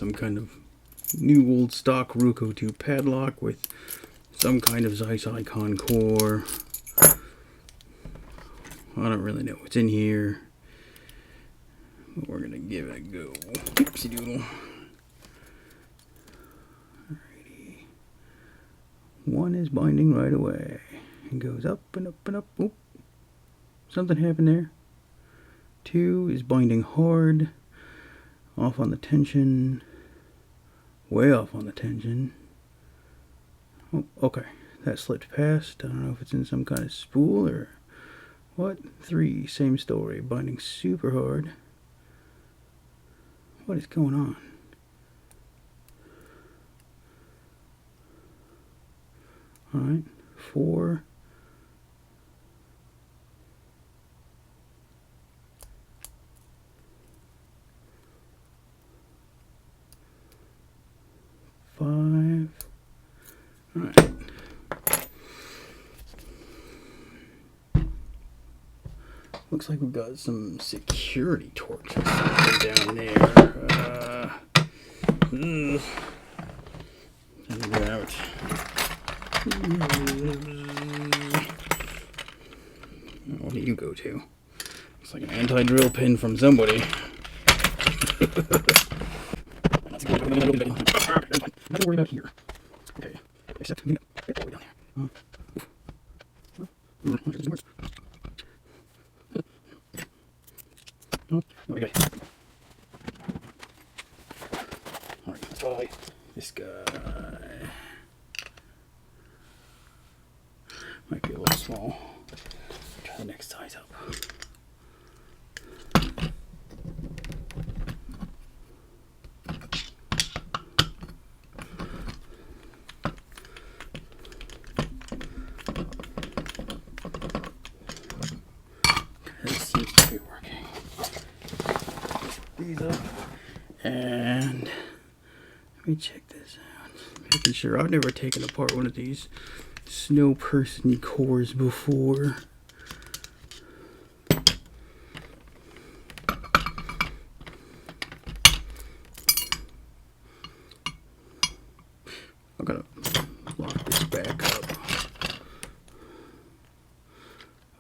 some kind of new old stock Ruko 2 padlock with some kind of Zeiss Ikon core. I don't really know what's in here, but we're gonna give it a go. Oopsie doodle. Alrighty. One is binding right away. It goes up and up and up. Oop. Something happened there. 2 is binding hard. Off on the tension. Way off on the tension. Oh, okay. That slipped past. I don't know if it's in some kind of spool or what. 3, same story. Binding super hard. What is going on? Alright. 4. Alright. Looks like we've got some security torches down there. Get out. What do you go to? Looks like an anti-drill pin from somebody. Nothing to worry about here. Okay. Except get all the way down there. Oh, okay. Alright, let's try this guy. Might be a little small. Try the next size up. These up, and let me check this out. Making sure I've never taken apart one of these snow person cores before. I'm gonna lock this back up.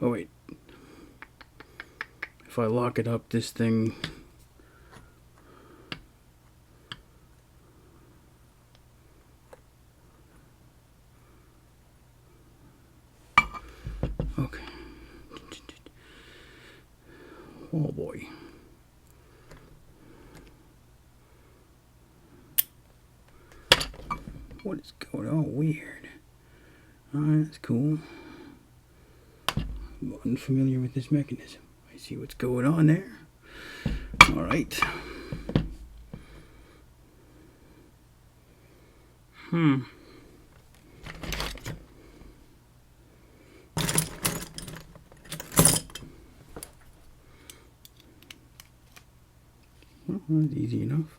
Oh wait, if I lock it up, this thing. Okay. Oh boy. What is going on? Weird. Alright, that's cool. I'm unfamiliar with this mechanism. I see what's going on there. Alright. Well, that's easy enough.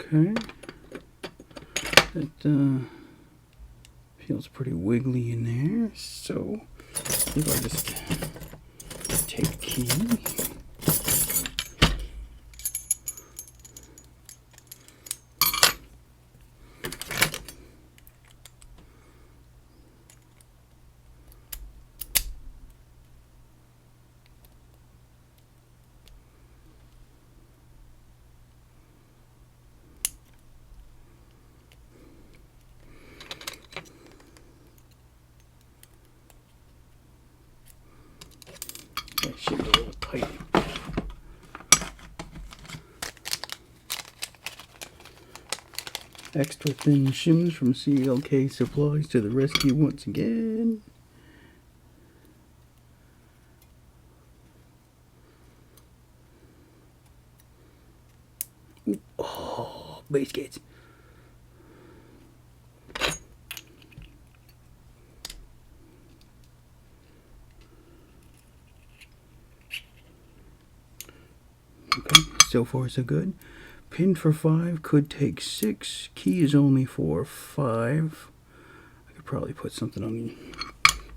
Okay. That feels pretty wiggly in there. So if I just take a key. That shit a little tight. Extra thin shims from CLK Supplies to the rescue once again. Ooh, oh, base gates. Okay, so far so good. Pin for 5, could take 6. Key is only for 5. I could probably put something on the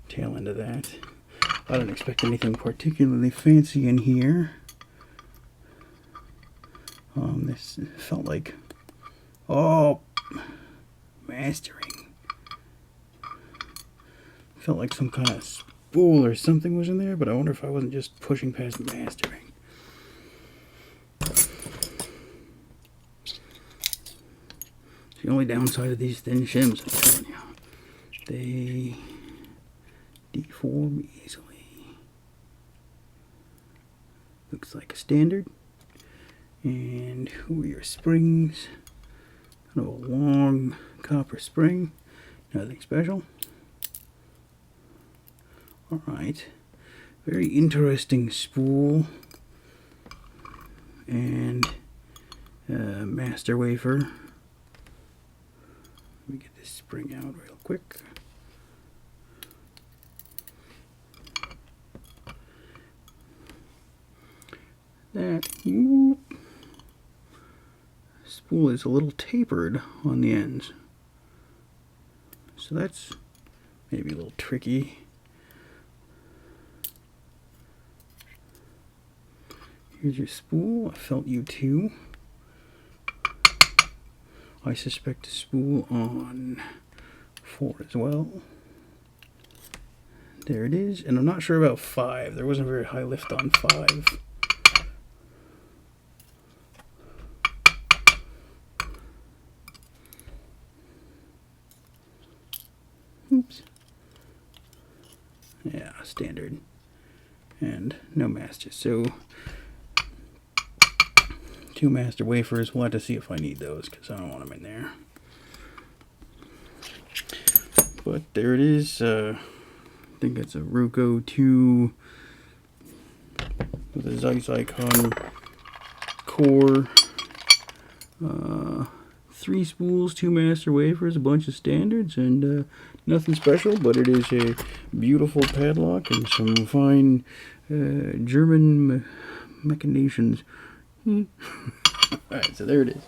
tail end of that. I don't expect anything particularly fancy in here. This felt like, oh, mastering. Felt like some kind of spool or something was in there, but I wonder if I wasn't just pushing past mastering. The only downside of these thin shims, I'm telling you, they deform easily. Looks like a standard. And who are your springs? Kind of a long copper spring. Nothing special. Alright. Very interesting spool. And master wafer. Let me get this spring out real quick. That spool is a little tapered on the ends, so that's maybe a little tricky. Here's your spool. I felt you too. I suspect a spool on 4 as well. There it is, and I'm not sure about 5. There wasn't very high lift on 5. Oops. Yeah, standard. And no masters. So 2 master wafers. We'll have to see if I need those because I don't want them in there. But there it is. I think it's a Ruko 2 with a Zeiss Ikon core. 3 spools, 2 master wafers, a bunch of standards, and nothing special, but it is a beautiful padlock and some fine German machinations. Alright, so there it is.